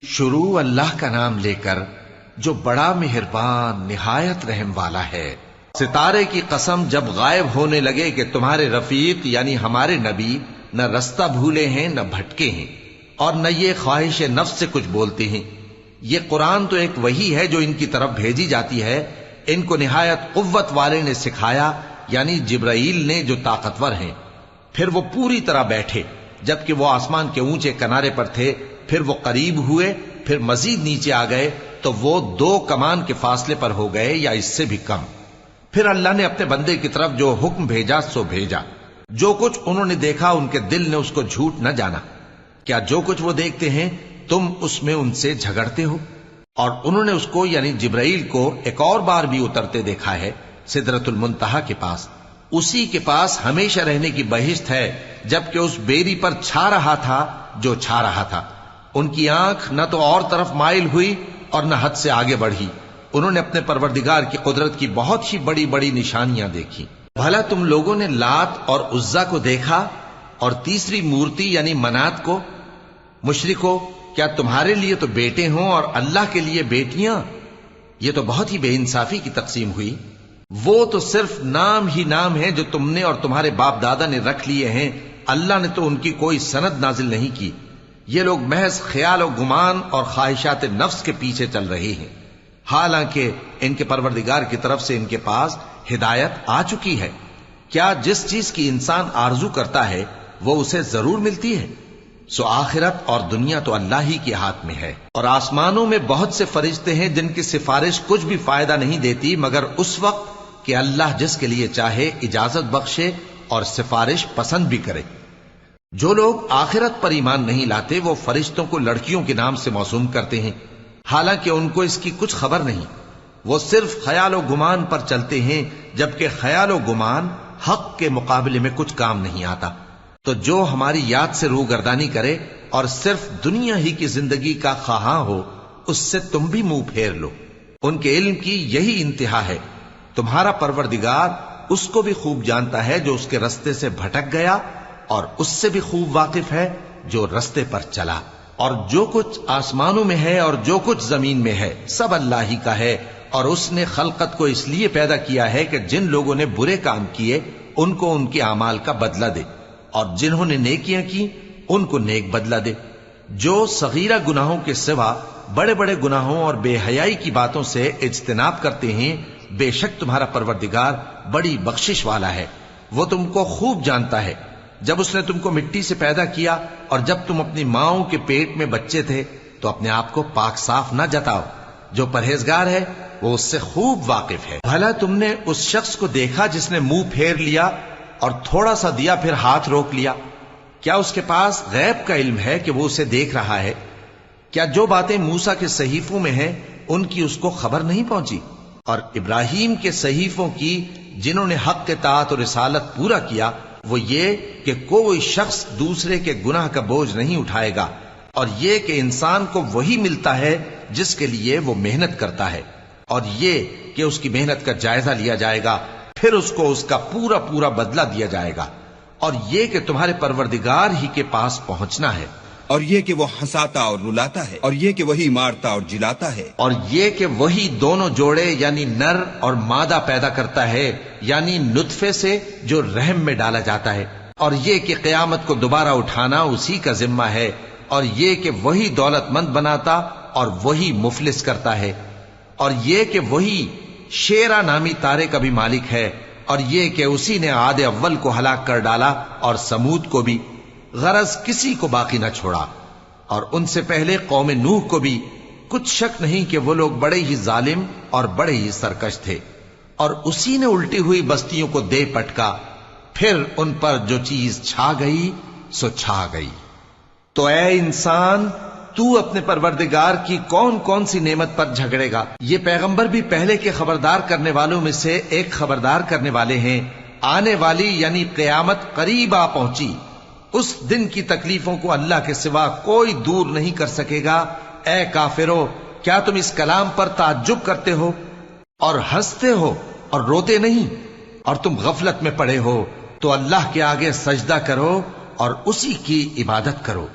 شروع اللہ کا نام لے کر جو بڑا مہربان نہایت رحم والا ہے۔ ستارے کی قسم جب غائب ہونے لگے کہ تمہارے رفیق یعنی ہمارے نبی نہ رستہ بھولے ہیں نہ بھٹکے ہیں اور نہ یہ خواہش نفس سے کچھ بولتے ہیں۔ یہ قرآن تو ایک وحی ہے جو ان کی طرف بھیجی جاتی ہے، ان کو نہایت قوت والے نے سکھایا یعنی جبرائیل نے جو طاقتور ہیں۔ پھر وہ پوری طرح بیٹھے جبکہ وہ آسمان کے اونچے کنارے پر تھے، پھر وہ قریب ہوئے، پھر مزید نیچے آ گئے تو وہ 2 کمان کے فاصلے پر ہو گئے یا اس سے بھی کم۔ پھر اللہ نے اپنے بندے کی طرف جو حکم بھیجا سو بھیجا۔ جو کچھ انہوں نے دیکھا ان کے دل نے اس کو جھوٹ نہ جانا۔ کیا جو کچھ وہ دیکھتے ہیں تم اس میں ان سے جھگڑتے ہو؟ اور انہوں نے اس کو یعنی جبرائیل کو ایک اور بار بھی اترتے دیکھا ہے سدرۃ المنتہا کے پاس۔ اسی کے پاس ہمیشہ رہنے کی بہشت ہے، جبکہ اس بیری پر چھا رہا تھا جو چھا رہا تھا۔ ان کی آنکھ نہ تو اور طرف مائل ہوئی اور نہ حد سے آگے بڑھی۔ انہوں نے اپنے پروردگار کی قدرت کی بہت ہی بڑی بڑی نشانیاں دیکھی۔ بھلا تم لوگوں نے لات اور عزا کو دیکھا اور تیسری مورتی یعنی منات کو؟ مشرکو، کیا تمہارے لیے تو بیٹے ہوں اور اللہ کے لیے بیٹیاں؟ یہ تو بہت ہی بے انصافی کی تقسیم ہوئی۔ وہ تو صرف نام ہی نام ہے جو تم نے اور تمہارے باپ دادا نے رکھ لیے ہیں، اللہ نے تو ان کی کوئی سند نازل نہیں کی۔ یہ لوگ محض خیال و گمان اور خواہشات نفس کے پیچھے چل رہے ہیں، حالانکہ ان کے پروردگار کی طرف سے ان کے پاس ہدایت آ چکی ہے۔ کیا جس چیز کی انسان آرزو کرتا ہے وہ اسے ضرور ملتی ہے؟ سو آخرت اور دنیا تو اللہ ہی کے ہاتھ میں ہے۔ اور آسمانوں میں بہت سے فرشتے ہیں جن کی سفارش کچھ بھی فائدہ نہیں دیتی مگر اس وقت کہ اللہ جس کے لیے چاہے اجازت بخشے اور سفارش پسند بھی کرے۔ جو لوگ آخرت پر ایمان نہیں لاتے وہ فرشتوں کو لڑکیوں کے نام سے موسوم کرتے ہیں، حالانکہ ان کو اس کی کچھ خبر نہیں۔ وہ صرف خیال و گمان پر چلتے ہیں، جبکہ خیال و گمان حق کے مقابلے میں کچھ کام نہیں آتا۔ تو جو ہماری یاد سے روگردانی کرے اور صرف دنیا ہی کی زندگی کا خواہاں ہو، اس سے تم بھی منہ پھیر لو۔ ان کے علم کی یہی انتہا ہے۔ تمہارا پروردگار اس کو بھی خوب جانتا ہے جو اس کے رستے سے بھٹک گیا، اور اس سے بھی خوب واقف ہے جو رستے پر چلا۔ اور جو کچھ آسمانوں میں ہے اور جو کچھ زمین میں ہے سب اللہ ہی کا ہے، اور اس نے خلقت کو اس لیے پیدا کیا ہے کہ جن لوگوں نے برے کام کیے ان کو ان کے اعمال کا بدلہ دے، اور جنہوں نے نیکیاں کی ان کو نیک بدلہ دے۔ جو صغیرہ گناہوں کے سوا بڑے بڑے گناہوں اور بے حیائی کی باتوں سے اجتناب کرتے ہیں، بے شک تمہارا پروردگار بڑی بخشش والا ہے۔ وہ تم کو خوب جانتا ہے۔ جب اس نے تم کو مٹی سے پیدا کیا اور جب تم اپنی ماؤں کے پیٹ میں بچے تھے تو اپنے آپ کو پاک صاف نہ جتاؤ۔ جو پرہیزگار ہے وہ اس سے خوب واقف ہے۔ بھلا تم نے اس شخص کو دیکھا جس نے منہ پھیر لیا اور تھوڑا سا دیا پھر ہاتھ روک لیا؟ کیا اس کے پاس غیب کا علم ہے کہ وہ اسے دیکھ رہا ہے؟ کیا جو باتیں موسیٰ کے صحیفوں میں ہیں ان کی اس کو خبر نہیں پہنچی؟ اور ابراہیم کے صحیفوں کی جنہوں نے حق کے طاعت اور رسالت پورا کیا، وہ یہ کہ کوئی شخص دوسرے کے گناہ کا بوجھ نہیں اٹھائے گا، اور یہ کہ انسان کو وہی ملتا ہے جس کے لیے وہ محنت کرتا ہے، اور یہ کہ اس کی محنت کا جائزہ لیا جائے گا، پھر اس کو اس کا پورا پورا بدلہ دیا جائے گا، اور یہ کہ تمہارے پروردگار ہی کے پاس پہنچنا ہے، اور یہ کہ وہ ہنساتا اور رلاتا ہے، اور یہ کہ وہی مارتا اور جلاتا ہے، اور یہ کہ وہی دونوں جوڑے یعنی نر اور مادہ پیدا کرتا ہے یعنی نطفے سے جو رحم میں ڈالا جاتا ہے، اور یہ کہ قیامت کو دوبارہ اٹھانا اسی کا ذمہ ہے، اور یہ کہ وہی دولت مند بناتا اور وہی مفلس کرتا ہے، اور یہ کہ وہی شیرا نامی تارے کا بھی مالک ہے، اور یہ کہ اسی نے عاد اول کو ہلاک کر ڈالا اور سمود کو بھی، غرض کسی کو باقی نہ چھوڑا، اور ان سے پہلے قوم نوح کو بھی۔ کچھ شک نہیں کہ وہ لوگ بڑے ہی ظالم اور بڑے ہی سرکش تھے، اور اسی نے الٹی ہوئی بستیوں کو دے پٹکا، پھر ان پر جو چیز چھا گئی سو چھا گئی۔ تو اے انسان، تو اپنے پروردگار کی کون کون سی نعمت پر جھگڑے گا؟ یہ پیغمبر بھی پہلے کے خبردار کرنے والوں میں سے ایک خبردار کرنے والے ہیں۔ آنے والی یعنی قیامت قریب آ پہنچی، اس دن کی تکلیفوں کو اللہ کے سوا کوئی دور نہیں کر سکے گا۔ اے کافرو، کیا تم اس کلام پر تعجب کرتے ہو اور ہنستے ہو اور روتے نہیں؟ اور تم غفلت میں پڑے ہو تو اللہ کے آگے سجدہ کرو اور اسی کی عبادت کرو۔